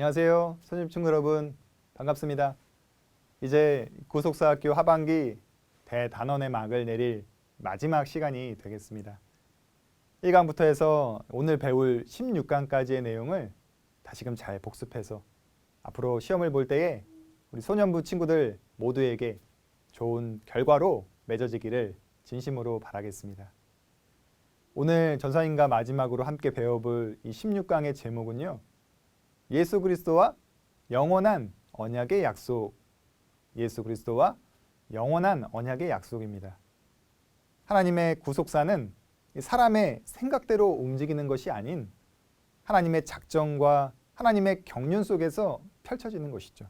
안녕하세요. 선생님 여러분 반갑습니다. 이제 구속사학교 하반기 대단원의 막을 내릴 마지막 시간이 되겠습니다. 1강부터 해서 오늘 배울 16강까지의 내용을 다시금 잘 복습해서 앞으로 시험을 볼 때에 우리 소년부 친구들 모두에게 좋은 결과로 맺어지기를 진심으로 바라겠습니다. 오늘 전사님과 마지막으로 함께 배워볼 이 16강의 제목은요. 예수 그리스도와 영원한 언약의 약속. 예수 그리스도와 영원한 언약의 약속입니다. 하나님의 구속사는 사람의 생각대로 움직이는 것이 아닌 하나님의 작정과 하나님의 경륜 속에서 펼쳐지는 것이죠.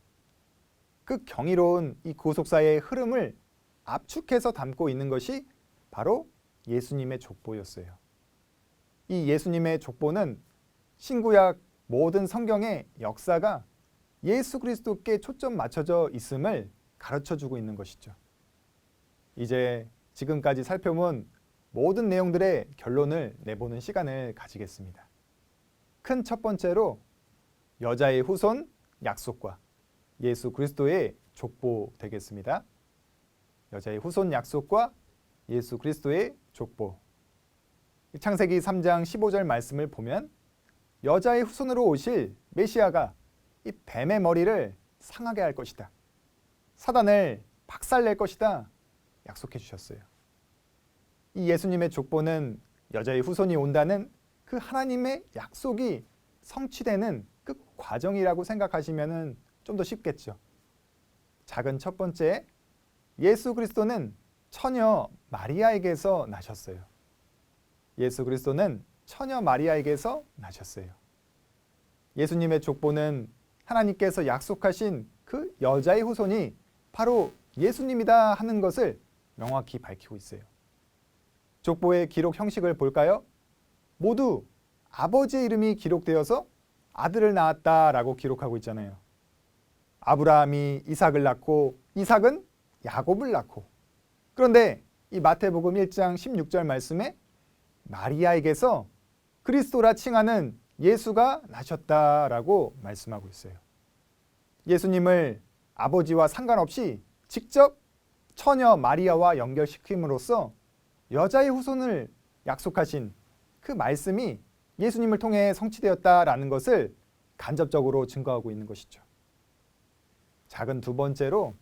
그 경이로운 이 구속사의 흐름을 압축해서 담고 있는 것이 바로 예수님의 족보였어요. 이 예수님의 족보는 신구약 모든 성경의 역사가 예수 그리스도께 초점 맞춰져 있음을 가르쳐주고 있는 것이죠. 이제 지금까지 살펴본 모든 내용들의 결론을 내보는 시간을 가지겠습니다. 큰 첫 번째로 여자의 후손 약속과 예수 그리스도의 족보 되겠습니다. 여자의 후손 약속과 예수 그리스도의 족보. 창세기 3장 15절 말씀을 보면 여자의 후손으로 오실 메시아가 이 뱀의 머리를 상하게 할 것이다. 사단을 박살낼 것이다. 약속해 주셨어요. 이 예수님의 족보는 여자의 후손이 온다는 그 하나님의 약속이 성취되는 그 과정이라고 생각하시면 좀 더 쉽겠죠. 작은 첫 번째, 예수 그리스도는 처녀 마리아에게서 나셨어요. 예수 그리스도는 처녀 마리아에게서 나셨어요. 예수님의 족보는 하나님께서 약속하신 그 여자의 후손이 바로 예수님이다 하는 것을 명확히 밝히고 있어요. 족보의 기록 형식을 볼까요? 모두 아버지의 이름이 기록되어서 아들을 낳았다라고 기록하고 있잖아요. 아브라함이 이삭을 낳고 이삭은 야곱을 낳고, 그런데 이 마태복음 1장 16절 말씀에 마리아에게서 그리스도라 칭하는 예수가 나셨다라고 말씀하고 있어요. 예수님을 아버지와 상관없이 직접 처녀 마리아와 연결시킴으로써 여자의 후손을 약속하신 그 말씀이 예수님을 통해 성취되었다라는 것을 간접적으로 증거하고 있는 것이죠. 작은 두 번째로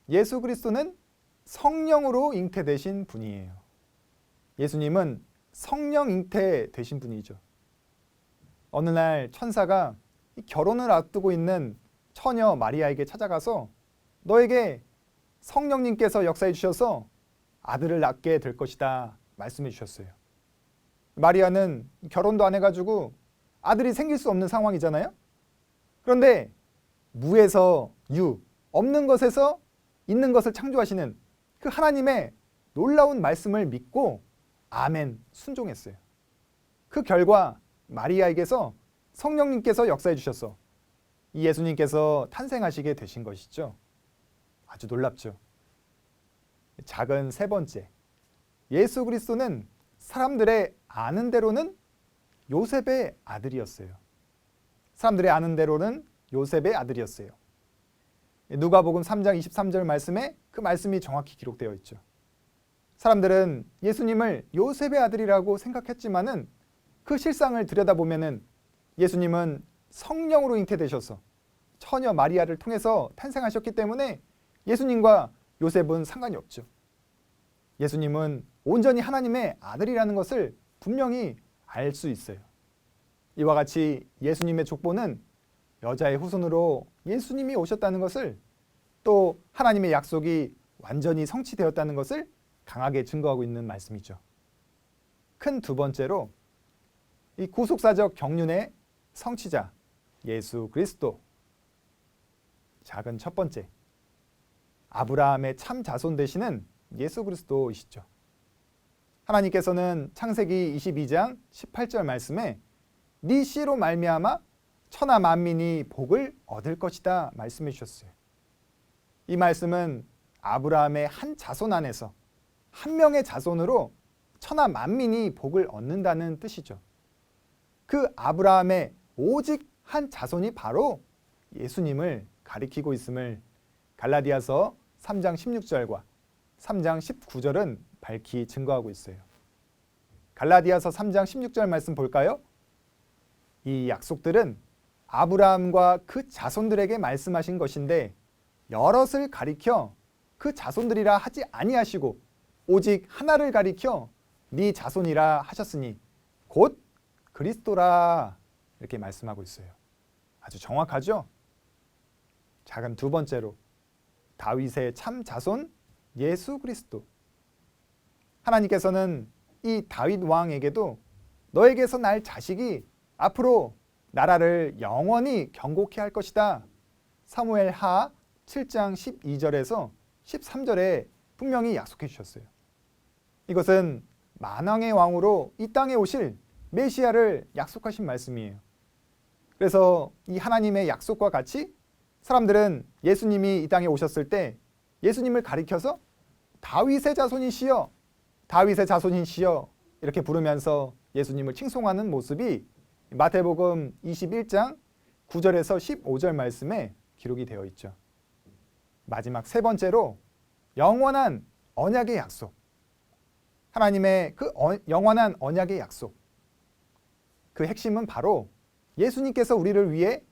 예수 그리스도는 성령으로 잉태되신 분이에요. 예수님은 성령 잉태되신 분이죠. 어느 날 천사가 결혼을 앞두고 있는 처녀 마리아에게 찾아가서 너에게 성령님께서 역사해 주셔서 아들을 낳게 될 것이다 말씀해 주셨어요. 마리아는 결혼도 안 해가지고 아들이 생길 수 없는 상황이잖아요. 그런데 무에서 유, 없는 것에서 있는 것을 창조하시는 그 하나님의 놀라운 말씀을 믿고 아멘 순종했어요. 그 결과 마리아에게서 성령님께서 역사해 주셔서 이 예수님께서 탄생하시게 되신 것이죠. 아주 놀랍죠. 작은 세 번째, 예수 그리스도는 사람들의 아는 대로는 요셉의 아들이었어요. 사람들의 아는 대로는 요셉의 아들이었어요. 누가복음 3장 23절 말씀에 그 말씀이 정확히 기록되어 있죠. 사람들은 예수님을 요셉의 아들이라고 생각했지만은 그 실상을 들여다보면은 예수님은 성령으로 잉태되셔서 처녀 마리아를 통해서 탄생하셨기 때문에 예수님과 요셉은 상관이 없죠. 예수님은 온전히 하나님의 아들이라는 것을 분명히 알 수 있어요. 이와 같이 예수님의 족보는 여자의 후손으로 예수님이 오셨다는 것을, 또 하나님의 약속이 완전히 성취되었다는 것을 강하게 증거하고 있는 말씀이죠. 큰 두 번째로 이 구속사적 경륜의 성취자 예수 그리스도. 작은 첫 번째, 아브라함의 참 자손 되시는 예수 그리스도이시죠. 하나님께서는 창세기 22장 18절 말씀에 네 씨로 말미암아 천하 만민이 복을 얻을 것이다 말씀해 주셨어요. 이 말씀은 아브라함의 한 자손 안에서 한 명의 자손으로 천하 만민이 복을 얻는다는 뜻이죠. 그 아브라함의 오직 한 자손이 바로 예수님을 가리키고 있음을 갈라디아서 3장 16절과 3장 19절은 밝히 증거하고 있어요. 갈라디아서 3장 16절 말씀 볼까요? 이 약속들은 아브라함과 그 자손들에게 말씀하신 것인데 여럿을 가리켜 그 자손들이라 하지 아니하시고 오직 하나를 가리켜 네 자손이라 하셨으니 곧 그리스도라 이렇게 말씀하고 있어요. 아주 정확하죠? 자, 그럼 두 번째로 다윗의 참 자손 예수 그리스도. 하나님께서는 이 다윗 왕에게도 너에게서 날 자식이 앞으로 나라를 영원히 경고케 할 것이다. 사무엘 하 7장 12절에서 13절에 분명히 약속해 주셨어요. 이것은 만왕의 왕으로 이 땅에 오실 메시아를 약속하신 말씀이에요. 그래서 이 하나님의 약속과 같이 사람들은 예수님이 이 땅에 오셨을 때 예수님을 가리켜서 다윗의 자손이시여, 다윗의 자손이시여 이렇게 부르면서 예수님을 칭송하는 모습이 마태복음 21장 9절에서 15절 말씀에 기록이 되어 있죠. 마지막 세 번째로 영원한 언약의 약속. 하나님의 그 영원한 언약의 약속. 그 핵심은 바로 예수님께서 우리를 위해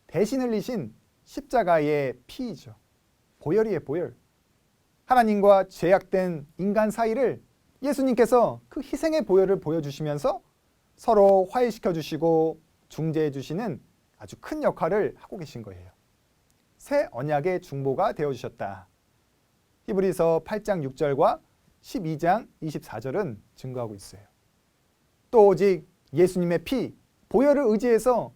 대신 흘리신 십자가의 피이죠. 보혈이에요, 보혈. 하나님과 죄악된 인간 사이를 예수님께서 그 희생의 보혈을 보여주시면서 서로 화해시켜 주시고 중재해 주시는 아주 큰 역할을 하고 계신 거예요. 새 언약의 중보가 되어주셨다. 히브리서 8장 6절과 12장 24절은 증거하고 있어요. 또 오직 예수님의 피, 보혈을 의지해서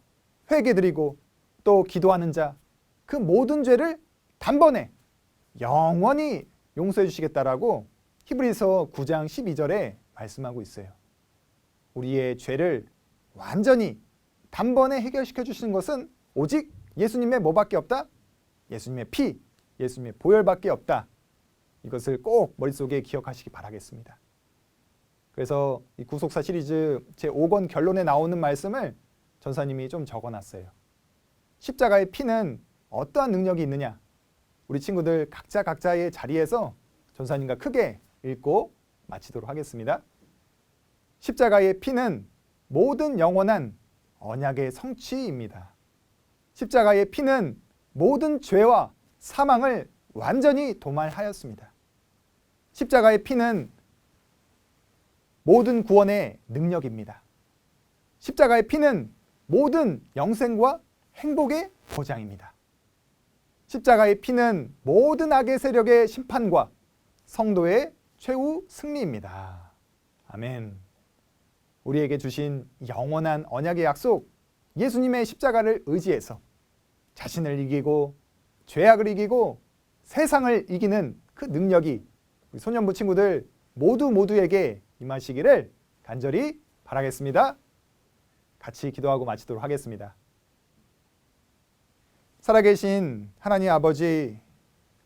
회개드리고 또 기도하는 자, 그 모든 죄를 단번에 영원히 용서해 주시겠다라고 히브리서 9장 12절에 말씀하고 있어요. 우리의 죄를 완전히 단번에 해결시켜 주시는 것은 오직 예수님의 뭐밖에 없다? 예수님의 피, 예수님의 보혈밖에 없다. 이것을 꼭 머릿속에 기억하시기 바라겠습니다. 그래서 이 구속사 시리즈 제5권 결론에 나오는 말씀을 전사님이 좀 적어놨어요. 십자가의 피는 어떠한 능력이 있느냐? 우리 친구들 각자의 자리에서 전사님과 크게 읽고 마치도록 하겠습니다. 십자가의 피는 모든 영원한 언약의 성취입니다. 십자가의 피는 모든 죄와 사망을 완전히 도말하였습니다. 십자가의 피는 모든 구원의 능력입니다. 십자가의 피는 모든 영생과 행복의 보장입니다. 십자가의 피는 모든 악의 세력의 심판과 성도의 최후 승리입니다. 아멘. 우리에게 주신 영원한 언약의 약속, 예수님의 십자가를 의지해서 자신을 이기고 죄악을 이기고 세상을 이기는 그 능력이 우리 소년부 친구들 모두에게 임하시기를 간절히 바라겠습니다. 같이 기도하고 마치도록 하겠습니다. 살아계신 하나님 아버지,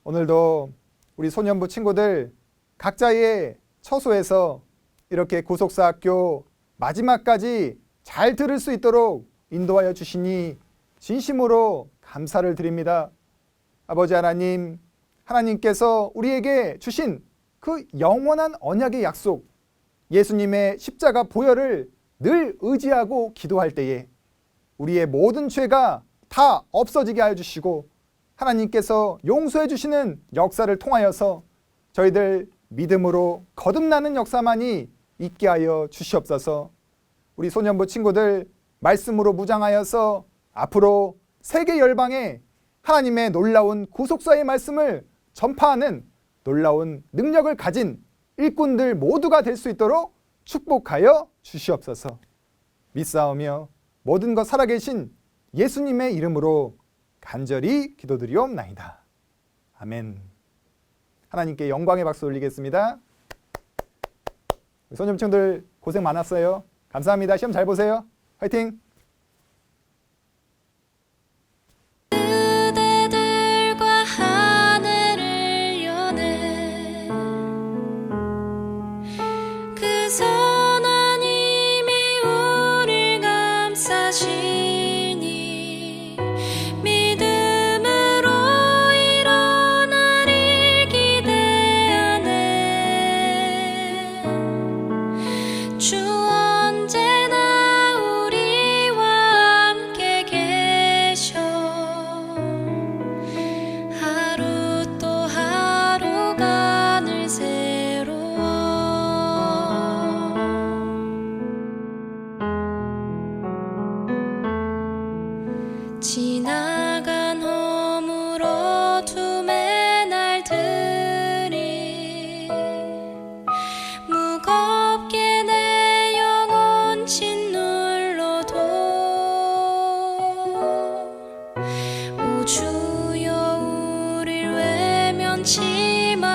오늘도 우리 소년부 친구들 각자의 처소에서 이렇게 구속사 학교 마지막까지 잘 들을 수 있도록 인도하여 주시니 진심으로 감사를 드립니다. 아버지 하나님, 하나님께서 우리에게 주신 그 영원한 언약의 약속, 예수님의 십자가 보혈을 늘 의지하고 기도할 때에 우리의 모든 죄가 다 없어지게 하여 주시고 하나님께서 용서해 주시는 역사를 통하여서 저희들 믿음으로 거듭나는 역사만이 있게 하여 주시옵소서. 우리 소년부 친구들 말씀으로 무장하여서 앞으로 세계 열방에 하나님의 놀라운 구속사의 말씀을 전파하는 놀라운 능력을 가진 일꾼들 모두가 될 수 있도록 축복하여 주시옵소서. 믿사오며 모든 것 살아계신 예수님의 이름으로 간절히 기도드리옵나이다. 아멘. 하나님께 영광의 박수 올리겠습니다. 소년층들 고생 많았어요. 감사합니다. 시험 잘 보세요. 화이팅! 믿음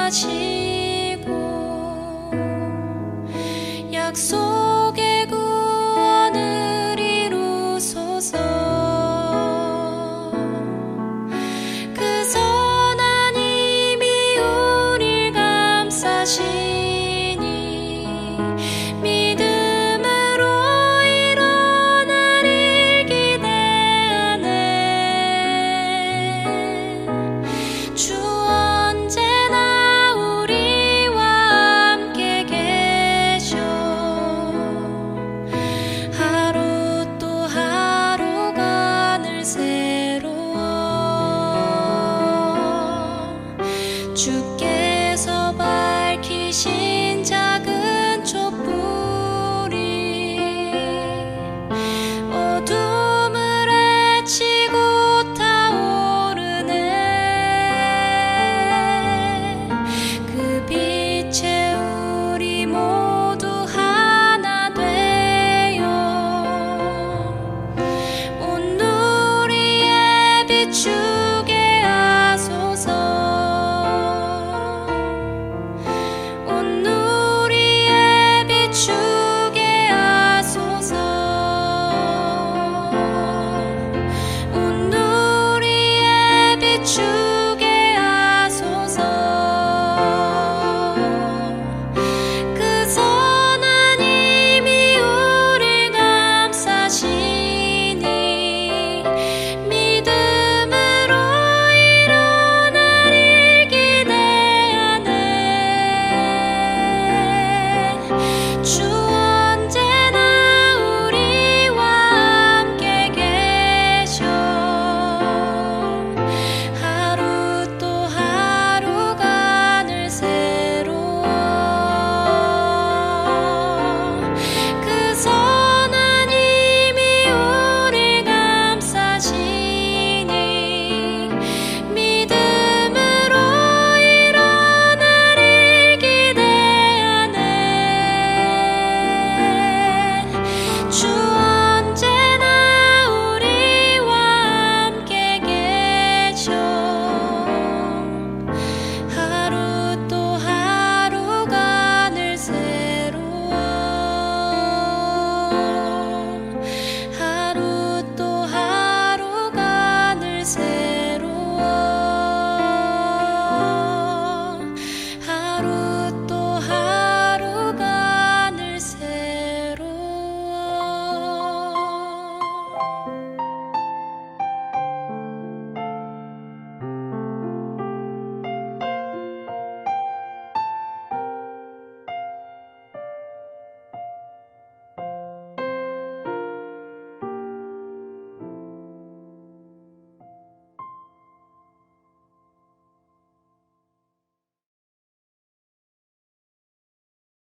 하시고 약속의 구원을 이루소서. 그 선한 힘이 우릴 감싸시니 믿음으로 일어날 일 기대하네. 주 언제나 우리와 함께 계셔. 하루 또 하루가 늘 새로워. 주께서 밝히신 작은 촛불이 어둠을 헤치고 타오르네. 그 빛에 우리 모두 하나 되어 온누리에 비추게 하소서. 온누리에 비추게 하소서. 온누리에 비추게